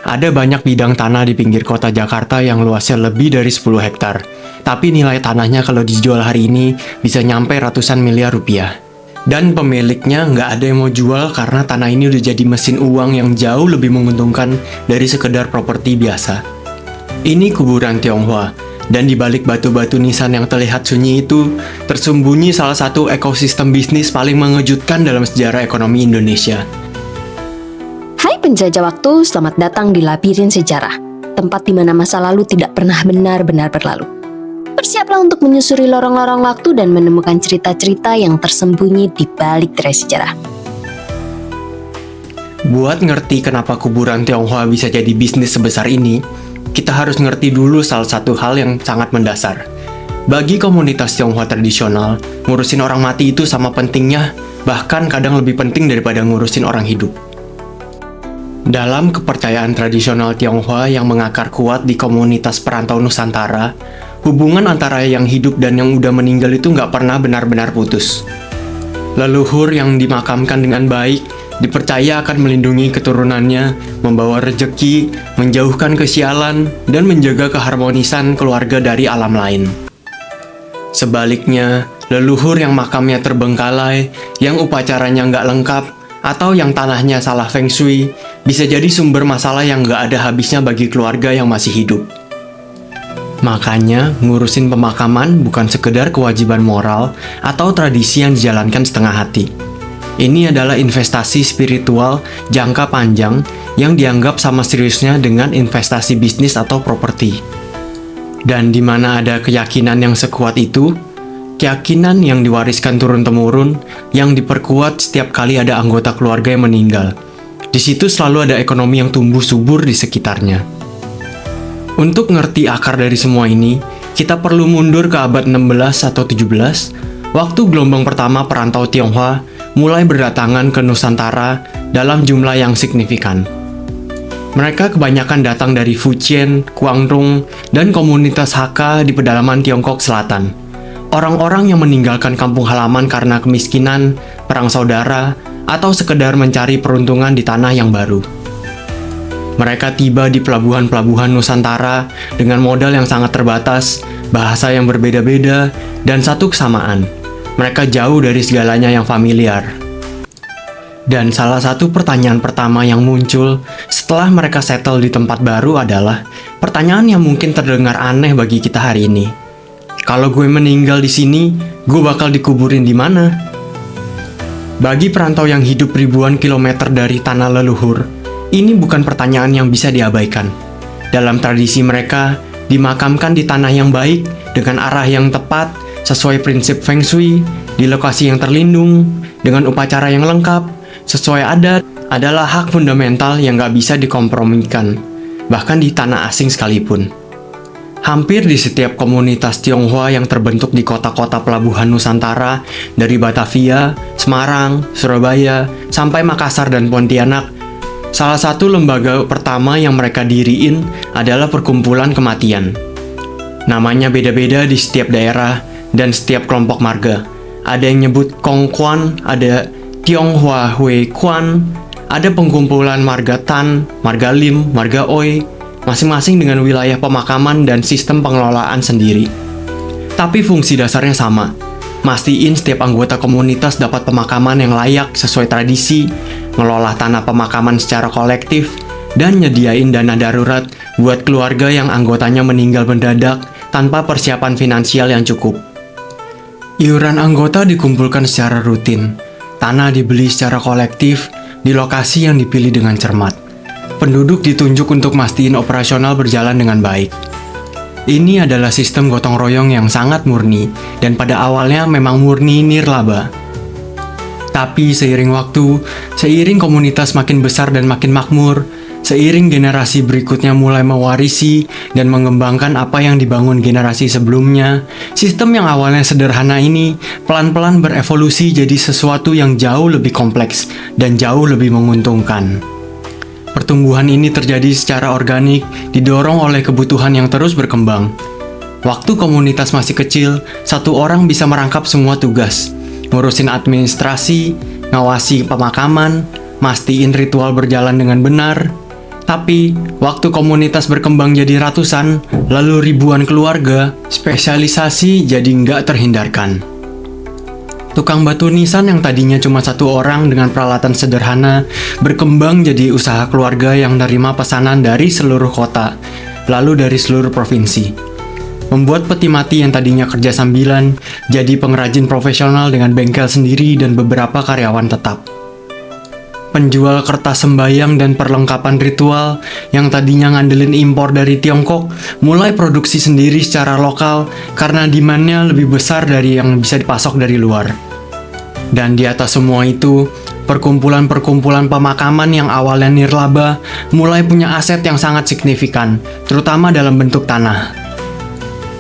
Ada banyak bidang tanah di pinggir kota Jakarta yang luasnya lebih dari 10 hektar. Tapi nilai tanahnya kalau dijual hari ini bisa nyampe ratusan miliar rupiah. Dan pemiliknya nggak ada yang mau jual karena tanah ini udah jadi mesin uang yang jauh lebih menguntungkan dari sekedar properti biasa. Ini kuburan Tionghoa, dan di balik batu-batu nisan yang terlihat sunyi itu, tersembunyi salah satu ekosistem bisnis paling mengejutkan dalam sejarah ekonomi Indonesia. Hai penjajah waktu, selamat datang di Labirin Sejarah, tempat di mana masa lalu tidak pernah benar-benar berlalu. Bersiaplah untuk menyusuri lorong-lorong waktu dan menemukan cerita-cerita yang tersembunyi di balik tirai sejarah. Buat ngerti kenapa kuburan Tionghoa bisa jadi bisnis sebesar ini, kita harus ngerti dulu salah satu hal yang sangat mendasar. Bagi komunitas Tionghoa tradisional, ngurusin orang mati itu sama pentingnya, bahkan kadang lebih penting daripada ngurusin orang hidup. Dalam kepercayaan tradisional Tionghoa yang mengakar kuat di komunitas perantau Nusantara, hubungan antara yang hidup dan yang udah meninggal itu nggak pernah benar-benar putus. Leluhur yang dimakamkan dengan baik dipercaya akan melindungi keturunannya, membawa rejeki, menjauhkan kesialan, dan menjaga keharmonisan keluarga dari alam lain. Sebaliknya, leluhur yang makamnya terbengkalai, yang upacaranya nggak lengkap, atau yang tanahnya salah feng shui, bisa jadi sumber masalah yang nggak ada habisnya bagi keluarga yang masih hidup. Makanya, ngurusin pemakaman bukan sekedar kewajiban moral atau tradisi yang dijalankan setengah hati. Ini adalah investasi spiritual jangka panjang yang dianggap sama seriusnya dengan investasi bisnis atau properti. Dan di mana ada keyakinan yang sekuat itu, keyakinan yang diwariskan turun-temurun, yang diperkuat setiap kali ada anggota keluarga yang meninggal. Di situ selalu ada ekonomi yang tumbuh subur di sekitarnya. Untuk ngerti akar dari semua ini, kita perlu mundur ke abad 16 atau 17, waktu gelombang pertama perantau Tionghoa mulai berdatangan ke Nusantara dalam jumlah yang signifikan. Mereka kebanyakan datang dari Fujian, Guangdong, dan komunitas Hakka di pedalaman Tiongkok Selatan. Orang-orang yang meninggalkan kampung halaman karena kemiskinan, perang saudara, atau sekedar mencari peruntungan di tanah yang baru. Mereka tiba di pelabuhan-pelabuhan Nusantara dengan modal yang sangat terbatas, bahasa yang berbeda-beda, dan satu kesamaan: mereka jauh dari segalanya yang familiar. Dan salah satu pertanyaan pertama yang muncul setelah mereka settle di tempat baru adalah pertanyaan yang mungkin terdengar aneh bagi kita hari ini. Kalau gue meninggal di sini, gue bakal dikuburin di mana? Bagi perantau yang hidup ribuan kilometer dari tanah leluhur, ini bukan pertanyaan yang bisa diabaikan. Dalam tradisi mereka, dimakamkan di tanah yang baik, dengan arah yang tepat, sesuai prinsip feng shui, di lokasi yang terlindung, dengan upacara yang lengkap, sesuai adat, adalah hak fundamental yang gak bisa dikompromikan, bahkan di tanah asing sekalipun. Hampir di setiap komunitas Tionghoa yang terbentuk di kota-kota pelabuhan Nusantara, dari Batavia, Semarang, Surabaya, sampai Makassar dan Pontianak, salah satu lembaga pertama yang mereka diriin adalah Perkumpulan Kematian. Namanya beda-beda di setiap daerah dan setiap kelompok marga. Ada yang nyebut Kong Kuan, ada Tionghoa Hui Kuan, ada pengkumpulan marga Tan, marga Lim, marga Oi, masing-masing dengan wilayah pemakaman dan sistem pengelolaan sendiri. Tapi fungsi dasarnya sama, mastiin setiap anggota komunitas dapat pemakaman yang layak sesuai tradisi, ngelola tanah pemakaman secara kolektif, dan nyediain dana darurat buat keluarga yang anggotanya meninggal mendadak tanpa persiapan finansial yang cukup. Iuran anggota dikumpulkan secara rutin, tanah dibeli secara kolektif di lokasi yang dipilih dengan cermat. Penduduk ditunjuk untuk mastiin operasional berjalan dengan baik. Ini adalah sistem gotong royong yang sangat murni, dan pada awalnya memang murni nirlaba. Tapi seiring waktu, seiring komunitas makin besar dan makin makmur, seiring generasi berikutnya mulai mewarisi dan mengembangkan apa yang dibangun generasi sebelumnya, sistem yang awalnya sederhana ini pelan-pelan berevolusi jadi sesuatu yang jauh lebih kompleks dan jauh lebih menguntungkan. Pertumbuhan ini terjadi secara organik, didorong oleh kebutuhan yang terus berkembang. Waktu komunitas masih kecil, satu orang bisa merangkap semua tugas, ngurusin administrasi, ngawasi pemakaman, mastiin ritual berjalan dengan benar. Tapi, waktu komunitas berkembang jadi ratusan, lalu ribuan keluarga, spesialisasi jadi nggak terhindarkan. Tukang batu nisan yang tadinya cuma satu orang dengan peralatan sederhana, berkembang jadi usaha keluarga yang menerima pesanan dari seluruh kota, lalu dari seluruh provinsi. Membuat peti mati yang tadinya kerja sambilan, jadi pengrajin profesional dengan bengkel sendiri dan beberapa karyawan tetap. Penjual kertas sembayang dan perlengkapan ritual yang tadinya ngandelin impor dari Tiongkok mulai produksi sendiri secara lokal karena demand-nya lebih besar dari yang bisa dipasok dari luar. Dan di atas semua itu, perkumpulan-perkumpulan pemakaman yang awalnya nirlaba mulai punya aset yang sangat signifikan, terutama dalam bentuk tanah.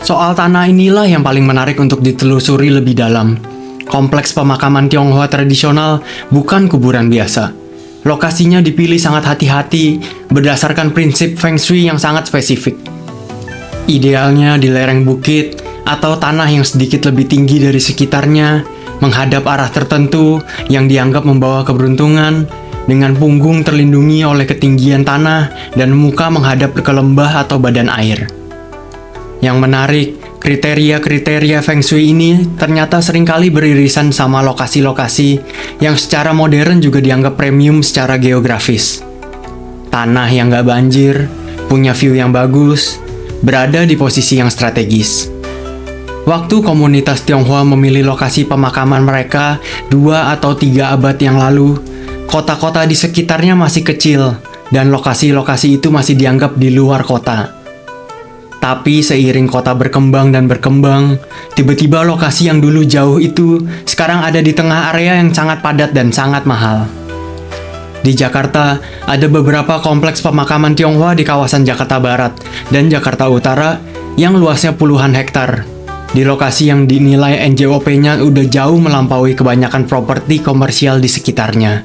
Soal tanah inilah yang paling menarik untuk ditelusuri lebih dalam. Kompleks pemakaman Tionghoa tradisional bukan kuburan biasa. Lokasinya dipilih sangat hati-hati berdasarkan prinsip Feng Shui yang sangat spesifik. Idealnya di lereng bukit atau tanah yang sedikit lebih tinggi dari sekitarnya, menghadap arah tertentu yang dianggap membawa keberuntungan, dengan punggung terlindungi oleh ketinggian tanah dan muka menghadap ke lembah atau badan air. Yang menarik, kriteria-kriteria Feng Shui ini ternyata seringkali beririsan sama lokasi-lokasi yang secara modern juga dianggap premium secara geografis. Tanah yang nggak banjir, punya view yang bagus, berada di posisi yang strategis. Waktu komunitas Tionghoa memilih lokasi pemakaman mereka 2 atau 3 abad yang lalu, kota-kota di sekitarnya masih kecil dan lokasi-lokasi itu masih dianggap di luar kota. Tapi seiring kota berkembang dan berkembang, tiba-tiba lokasi yang dulu jauh itu sekarang ada di tengah area yang sangat padat dan sangat mahal. Di Jakarta, ada beberapa kompleks pemakaman Tionghoa di kawasan Jakarta Barat dan Jakarta Utara yang luasnya puluhan hektar. Di lokasi yang dinilai NJOP-nya udah jauh melampaui kebanyakan properti komersial di sekitarnya.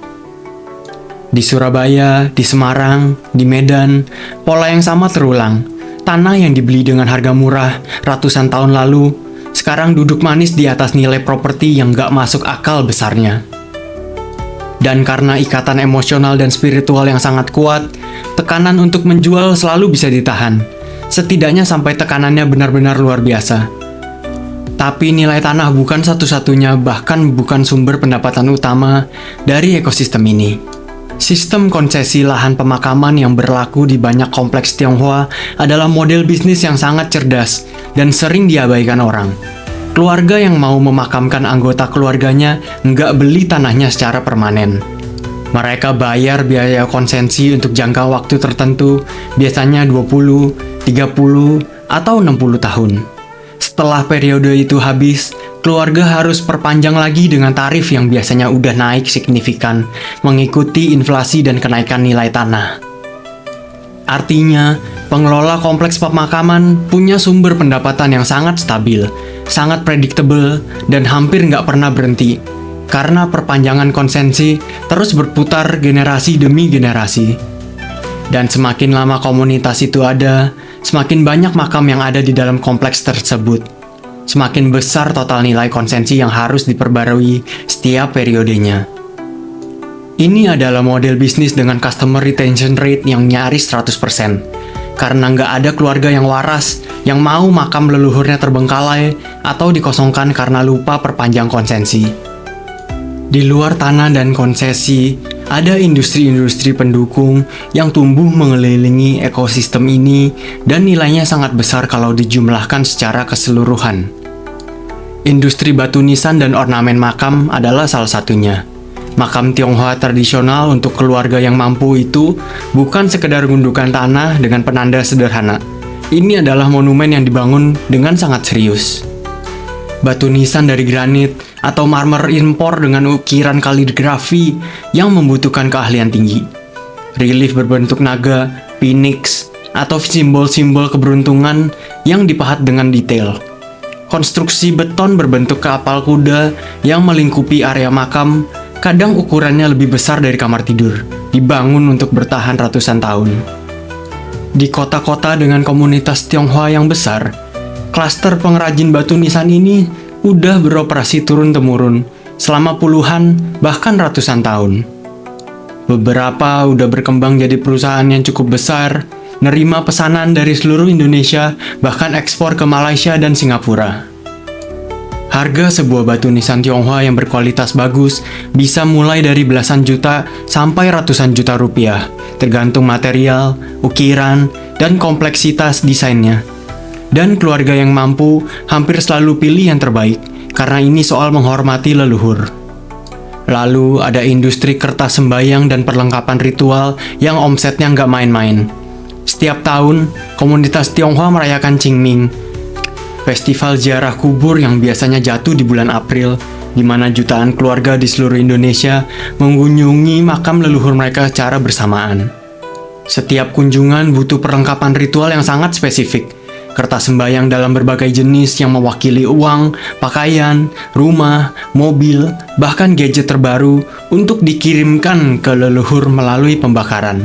Di Surabaya, di Semarang, di Medan, pola yang sama terulang. Tanah yang dibeli dengan harga murah ratusan tahun lalu, sekarang duduk manis di atas nilai properti yang gak masuk akal besarnya. Dan karena ikatan emosional dan spiritual yang sangat kuat, tekanan untuk menjual selalu bisa ditahan, setidaknya sampai tekanannya benar-benar luar biasa. Tapi nilai tanah bukan satu-satunya, bahkan bukan sumber pendapatan utama dari ekosistem ini. Sistem konsesi lahan pemakaman yang berlaku di banyak kompleks Tionghoa adalah model bisnis yang sangat cerdas dan sering diabaikan orang. Keluarga yang mau memakamkan anggota keluarganya nggak beli tanahnya secara permanen. Mereka bayar biaya konsesi untuk jangka waktu tertentu, biasanya 20, 30, atau 60 tahun. Setelah periode itu habis, keluarga harus perpanjang lagi dengan tarif yang biasanya udah naik signifikan, mengikuti inflasi dan kenaikan nilai tanah. Artinya, pengelola kompleks pemakaman punya sumber pendapatan yang sangat stabil, sangat predictable, dan hampir nggak pernah berhenti, karena perpanjangan konsesi terus berputar generasi demi generasi. Dan semakin lama komunitas itu ada, semakin banyak makam yang ada di dalam kompleks tersebut. Semakin besar total nilai konsesi yang harus diperbarui setiap periodenya. Ini adalah model bisnis dengan customer retention rate yang nyaris 100%. Karena nggak ada keluarga yang waras yang mau makam leluhurnya terbengkalai atau dikosongkan karena lupa perpanjang konsesi. Di luar tanah dan konsesi, ada industri-industri pendukung yang tumbuh mengelilingi ekosistem ini dan nilainya sangat besar kalau dijumlahkan secara keseluruhan. Industri batu nisan dan ornamen makam adalah salah satunya. Makam Tionghoa tradisional untuk keluarga yang mampu itu bukan sekedar gundukan tanah dengan penanda sederhana. Ini adalah monumen yang dibangun dengan sangat serius. Batu nisan dari granit atau marmer impor dengan ukiran kaligrafi yang membutuhkan keahlian tinggi. Relief berbentuk naga, phoenix, atau simbol-simbol keberuntungan yang dipahat dengan detail. Konstruksi beton berbentuk kapal kuda yang melingkupi area makam, kadang ukurannya lebih besar dari kamar tidur, dibangun untuk bertahan ratusan tahun. Di kota-kota dengan komunitas Tionghoa yang besar, klaster pengrajin batu nisan ini udah beroperasi turun-temurun selama puluhan bahkan ratusan tahun. Beberapa udah berkembang jadi perusahaan yang cukup besar, nerima pesanan dari seluruh Indonesia, bahkan ekspor ke Malaysia dan Singapura. Harga sebuah batu nisan Tionghoa yang berkualitas bagus bisa mulai dari belasan juta sampai ratusan juta rupiah, tergantung material, ukiran, dan kompleksitas desainnya. Dan keluarga yang mampu hampir selalu pilih yang terbaik, karena ini soal menghormati leluhur. Lalu ada industri kertas sembayang dan perlengkapan ritual yang omsetnya nggak main-main. Setiap tahun, komunitas Tionghoa merayakan Qingming, festival ziarah kubur yang biasanya jatuh di bulan April, di mana jutaan keluarga di seluruh Indonesia mengunjungi makam leluhur mereka secara bersamaan. Setiap kunjungan butuh perlengkapan ritual yang sangat spesifik. Kertas sembayang dalam berbagai jenis yang mewakili uang, pakaian, rumah, mobil, bahkan gadget terbaru untuk dikirimkan ke leluhur melalui pembakaran.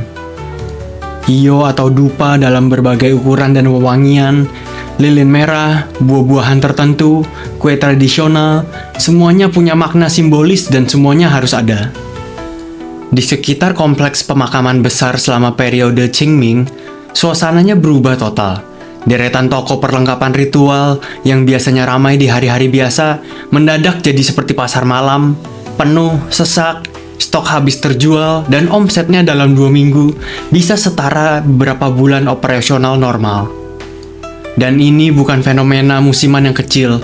Hio atau dupa dalam berbagai ukuran dan wewangian, lilin merah, buah-buahan tertentu, kue tradisional, semuanya punya makna simbolis dan semuanya harus ada. Di sekitar kompleks pemakaman besar selama periode Qingming, suasananya berubah total. Deretan toko perlengkapan ritual yang biasanya ramai di hari-hari biasa mendadak jadi seperti pasar malam, penuh, sesak, stok habis terjual, dan omsetnya dalam 2 minggu bisa setara beberapa bulan operasional normal. Dan ini bukan fenomena musiman yang kecil.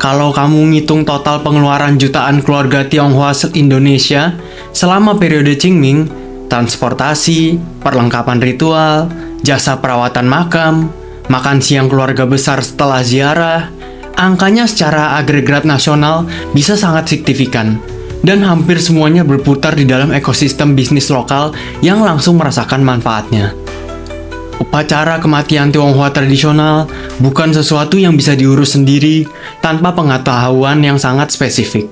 Kalau kamu ngitung total pengeluaran jutaan keluarga Tionghoa se-Indonesia selama periode Qingming, transportasi, perlengkapan ritual, jasa perawatan makam, makan siang keluarga besar setelah ziarah, angkanya secara agregat nasional bisa sangat signifikan, dan hampir semuanya berputar di dalam ekosistem bisnis lokal yang langsung merasakan manfaatnya. Upacara kematian Tionghoa tradisional bukan sesuatu yang bisa diurus sendiri tanpa pengetahuan yang sangat spesifik.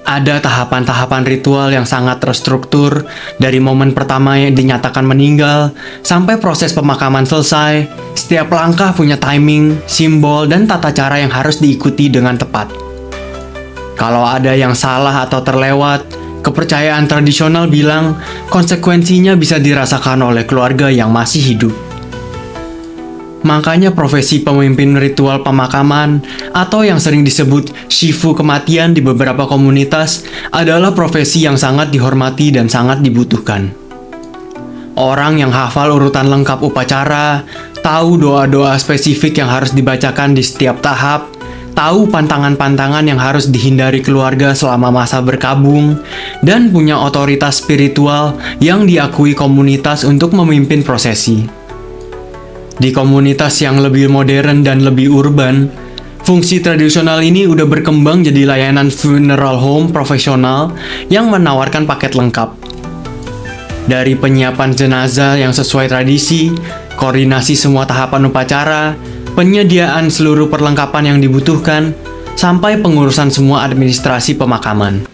Ada tahapan-tahapan ritual yang sangat terstruktur, dari momen pertama yang dinyatakan meninggal, sampai proses pemakaman selesai. Setiap langkah punya timing, simbol, dan tata cara yang harus diikuti dengan tepat. Kalau ada yang salah atau terlewat, kepercayaan tradisional bilang konsekuensinya bisa dirasakan oleh keluarga yang masih hidup. Makanya profesi pemimpin ritual pemakaman atau yang sering disebut shifu kematian di beberapa komunitas adalah profesi yang sangat dihormati dan sangat dibutuhkan. Orang yang hafal urutan lengkap upacara, tahu doa-doa spesifik yang harus dibacakan di setiap tahap, tahu pantangan-pantangan yang harus dihindari keluarga selama masa berkabung, dan punya otoritas spiritual yang diakui komunitas untuk memimpin prosesi. Di komunitas yang lebih modern dan lebih urban, fungsi tradisional ini udah berkembang jadi layanan funeral home profesional yang menawarkan paket lengkap. Dari penyiapan jenazah yang sesuai tradisi, koordinasi semua tahapan upacara, penyediaan seluruh perlengkapan yang dibutuhkan, sampai pengurusan semua administrasi pemakaman.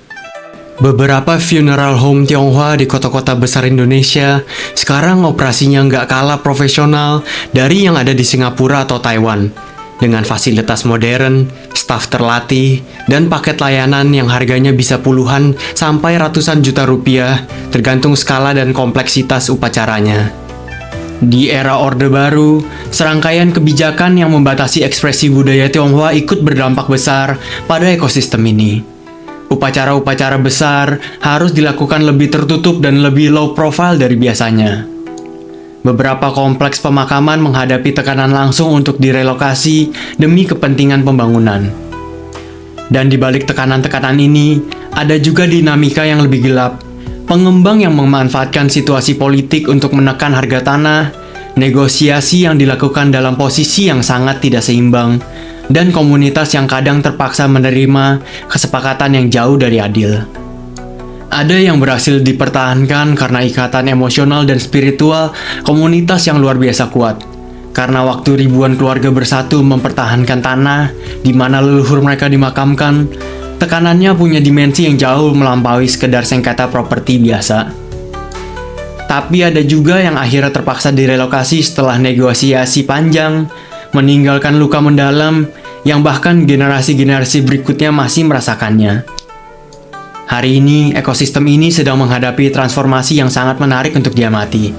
Beberapa funeral home Tionghoa di kota-kota besar Indonesia sekarang operasinya nggak kalah profesional dari yang ada di Singapura atau Taiwan. Dengan fasilitas modern, staf terlatih, dan paket layanan yang harganya bisa puluhan sampai ratusan juta rupiah, tergantung skala dan kompleksitas upacaranya. Di era Orde Baru, serangkaian kebijakan yang membatasi ekspresi budaya Tionghoa ikut berdampak besar pada ekosistem ini. Upacara-upacara besar harus dilakukan lebih tertutup dan lebih low profile dari biasanya. Beberapa kompleks pemakaman menghadapi tekanan langsung untuk direlokasi demi kepentingan pembangunan. Dan di balik tekanan-tekanan ini, ada juga dinamika yang lebih gelap. Pengembang yang memanfaatkan situasi politik untuk menekan harga tanah, negosiasi yang dilakukan dalam posisi yang sangat tidak seimbang, dan komunitas yang kadang terpaksa menerima kesepakatan yang jauh dari adil. Ada yang berhasil dipertahankan karena ikatan emosional dan spiritual komunitas yang luar biasa kuat. Karena waktu ribuan keluarga bersatu mempertahankan tanah di mana leluhur mereka dimakamkan, tekanannya punya dimensi yang jauh melampaui sekedar sengketa properti biasa. Tapi ada juga yang akhirnya terpaksa direlokasi setelah negosiasi panjang, meninggalkan luka mendalam yang bahkan generasi-generasi berikutnya masih merasakannya. Hari ini, ekosistem ini sedang menghadapi transformasi yang sangat menarik untuk diamati.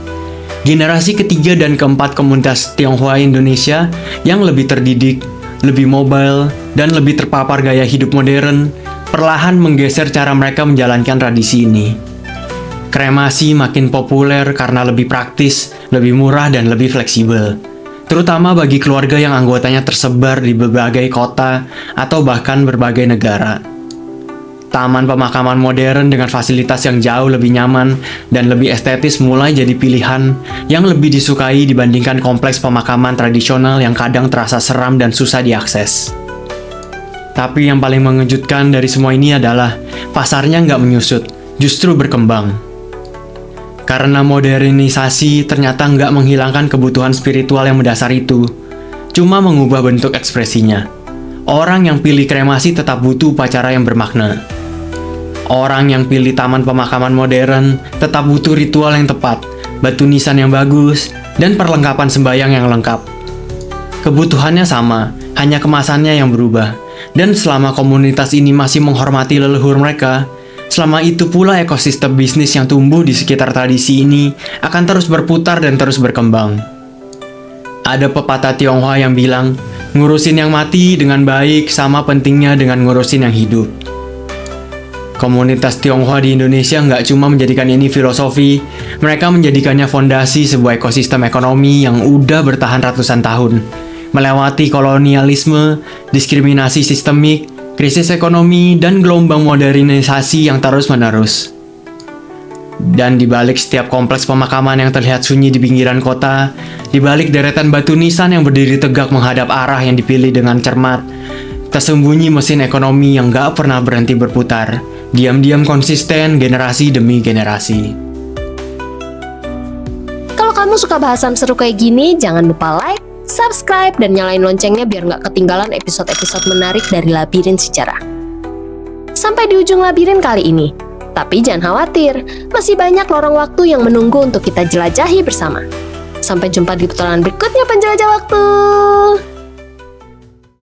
Generasi ketiga dan keempat komunitas Tionghoa Indonesia yang lebih terdidik, lebih mobile, dan lebih terpapar gaya hidup modern, perlahan menggeser cara mereka menjalankan tradisi ini. Kremasi makin populer karena lebih praktis, lebih murah, dan lebih fleksibel. Terutama bagi keluarga yang anggotanya tersebar di berbagai kota atau bahkan berbagai negara. Taman pemakaman modern dengan fasilitas yang jauh lebih nyaman dan lebih estetis mulai jadi pilihan yang lebih disukai dibandingkan kompleks pemakaman tradisional yang kadang terasa seram dan susah diakses. Tapi yang paling mengejutkan dari semua ini adalah pasarnya nggak menyusut, justru berkembang. Karena modernisasi ternyata nggak menghilangkan kebutuhan spiritual yang mendasar itu, cuma mengubah bentuk ekspresinya. Orang yang pilih kremasi tetap butuh upacara yang bermakna. Orang yang pilih taman pemakaman modern tetap butuh ritual yang tepat, batu nisan yang bagus, dan perlengkapan sembahyang yang lengkap. Kebutuhannya sama, hanya kemasannya yang berubah. Dan selama komunitas ini masih menghormati leluhur mereka, selama itu pula ekosistem bisnis yang tumbuh di sekitar tradisi ini akan terus berputar dan terus berkembang. Ada pepatah Tionghoa yang bilang, ngurusin yang mati dengan baik sama pentingnya dengan ngurusin yang hidup. Komunitas Tionghoa di Indonesia nggak cuma menjadikan ini filosofi, mereka menjadikannya fondasi sebuah ekosistem ekonomi yang udah bertahan ratusan tahun. Melewati kolonialisme, diskriminasi sistemik, krisis ekonomi, dan gelombang modernisasi yang terus-menerus. Dan di balik setiap kompleks pemakaman yang terlihat sunyi di pinggiran kota, di balik deretan batu nisan yang berdiri tegak menghadap arah yang dipilih dengan cermat, tersembunyi mesin ekonomi yang gak pernah berhenti berputar, diam-diam konsisten generasi demi generasi. Kalau kamu suka bahasan seru kayak gini, jangan lupa like, subscribe, dan nyalain loncengnya biar nggak ketinggalan episode-episode menarik dari Labirin Sejarah. Sampai di ujung labirin kali ini. Tapi jangan khawatir, masih banyak lorong waktu yang menunggu untuk kita jelajahi bersama. Sampai jumpa di petualangan berikutnya penjelajah waktu.